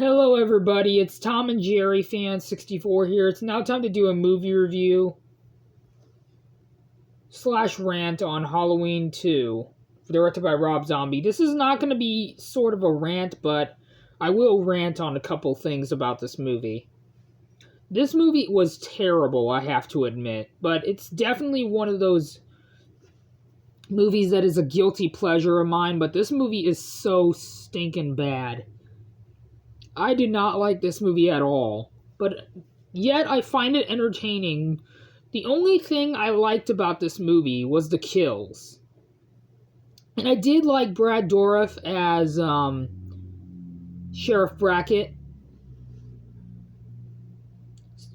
Hello everybody, it's Tom and Jerry Fan 64 here. It's now time to do a movie review / rant on Halloween 2, directed by Rob Zombie. This is not going to be sort of a rant, but I will rant on a couple things about this movie. This movie was terrible, I have to admit, but it's definitely one of those movies that is a guilty pleasure of mine, but this movie is so stinking bad. I did not like this movie at all, but yet I find it entertaining. The only thing I liked about this movie was the kills. And I did like Brad Dourif as Sheriff Brackett.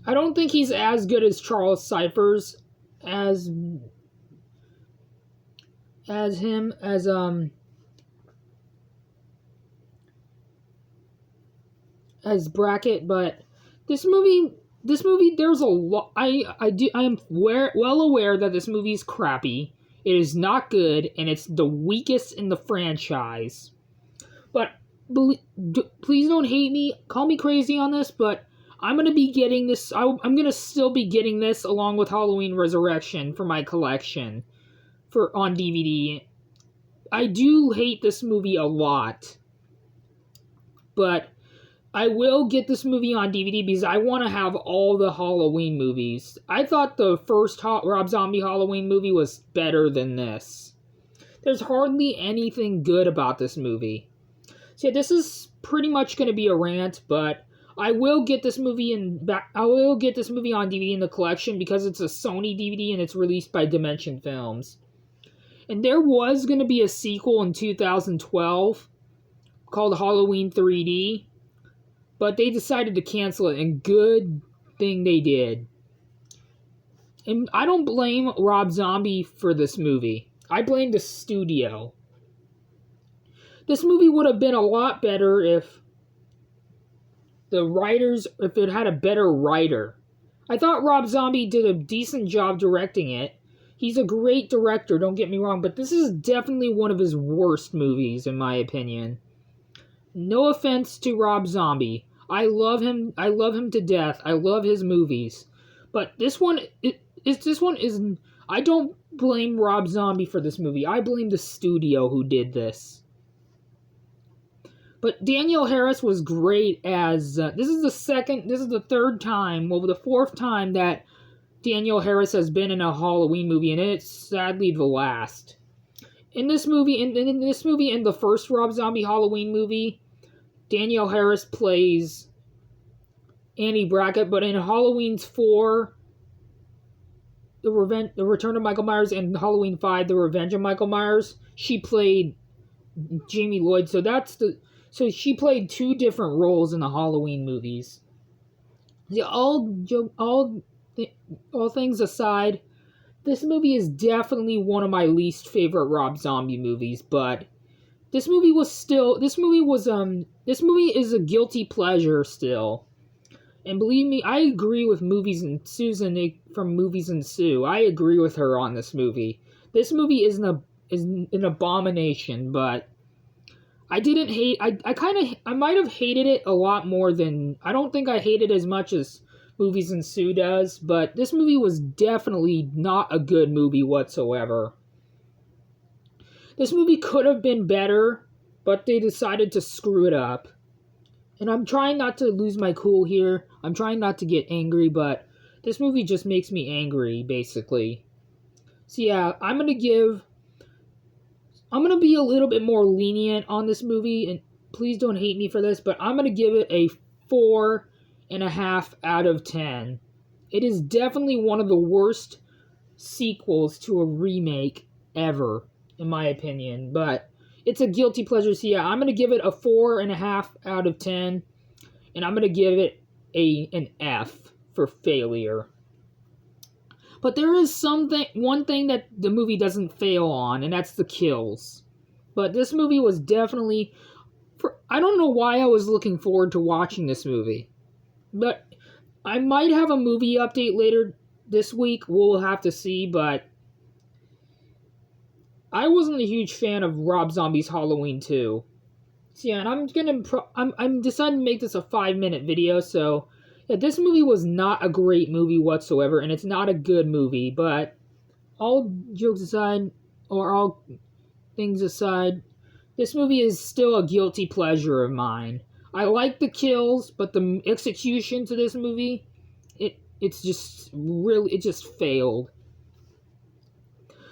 I don't think he's as good as Charles Cyphers as Brackett, but this movie there's a lot. I am well aware that this movie is crappy. It is not good, and it's the weakest in the franchise. But please don't hate me, call me crazy on this, but I'm gonna be getting this. I'm gonna still be getting this along with Halloween Resurrection for my collection on DVD. I do hate this movie a lot, but I will get this movie on DVD because I want to have all the Halloween movies. I thought the first Rob Zombie Halloween movie was better than this. There's hardly anything good about this movie. So yeah, this is pretty much going to be a rant, but I will get this movie on DVD in the collection because it's a Sony DVD and it's released by Dimension Films. And there was going to be a sequel in 2012 called Halloween 3D. But they decided to cancel it, and good thing they did. And I don't blame Rob Zombie for this movie. I blame the studio. This movie would have been a lot better if it had a better writer. I thought Rob Zombie did a decent job directing it. He's a great director, don't get me wrong, but this is definitely one of his worst movies, in my opinion. No offense to Rob Zombie. I love him to death. I love his movies. But this one isn't. I don't blame Rob Zombie for this movie. I blame the studio who did this. But Danielle Harris was great as this is the fourth time that Danielle Harris has been in a Halloween movie, and it's sadly the last. In this movie, in the first Rob Zombie Halloween movie, Danielle Harris plays Annie Brackett, but in Halloween 4, The Return of Michael Myers, and Halloween 5, The Revenge of Michael Myers, she played Jamie Lloyd. So she played two different roles in the Halloween movies. Yeah, all things aside, this movie is definitely one of my least favorite Rob Zombie movies, but this movie is a guilty pleasure still. And believe me, I agree with Susan from Movies and Sue. I agree with her on this movie. This movie is an abomination, but I might have hated it a lot more than, I don't think I hated it as much as Movies and Sue does, but this movie was definitely not a good movie whatsoever. This movie could have been better, but they decided to screw it up. And I'm trying not to lose my cool here. I'm trying not to get angry, but this movie just makes me angry, basically. So yeah, I'm gonna be a little bit more lenient on this movie, and please don't hate me for this, but I'm gonna give it a 4.5 out of 10. It is definitely one of the worst sequels to a remake ever, in my opinion, but it's a guilty pleasure. So yeah, I'm going to give it a 4.5 out of 10, and I'm going to give it an F for failure. But there is one thing that the movie doesn't fail on, and that's the kills. But this movie was definitely, I don't know why I was looking forward to watching this movie. But I might have a movie update later this week, we'll have to see, but I wasn't a huge fan of Rob Zombie's Halloween 2. So yeah, and I'm deciding to make this a 5-minute video. So yeah, this movie was not a great movie whatsoever, and it's not a good movie. But all jokes aside, or all things aside, this movie is still a guilty pleasure of mine. I like the kills, but the execution to this movie, it just failed.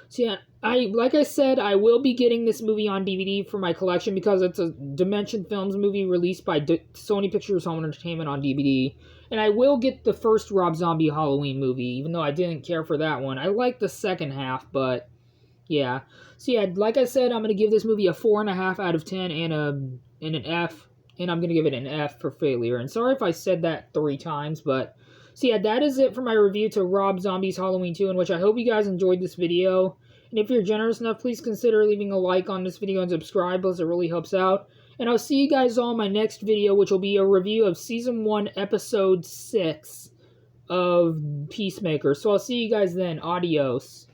So yeah, like I said, I will be getting this movie on DVD for my collection because it's a Dimension Films movie released by Sony Pictures Home Entertainment on DVD. And I will get the first Rob Zombie Halloween movie, even though I didn't care for that one. I like the second half, but yeah. So yeah, like I said, I'm gonna give this movie a 4.5 out of 10 and an F, and I'm gonna give it an F for failure. And sorry if I said that 3 times, but so yeah, that is it for my review to Rob Zombie's Halloween 2, in which I hope you guys enjoyed this video. And if you're generous enough, please consider leaving a like on this video and subscribe, as it really helps out. And I'll see you guys all in my next video, which will be a review of Season 1, Episode 6 of Peacemaker. So I'll see you guys then. Adios.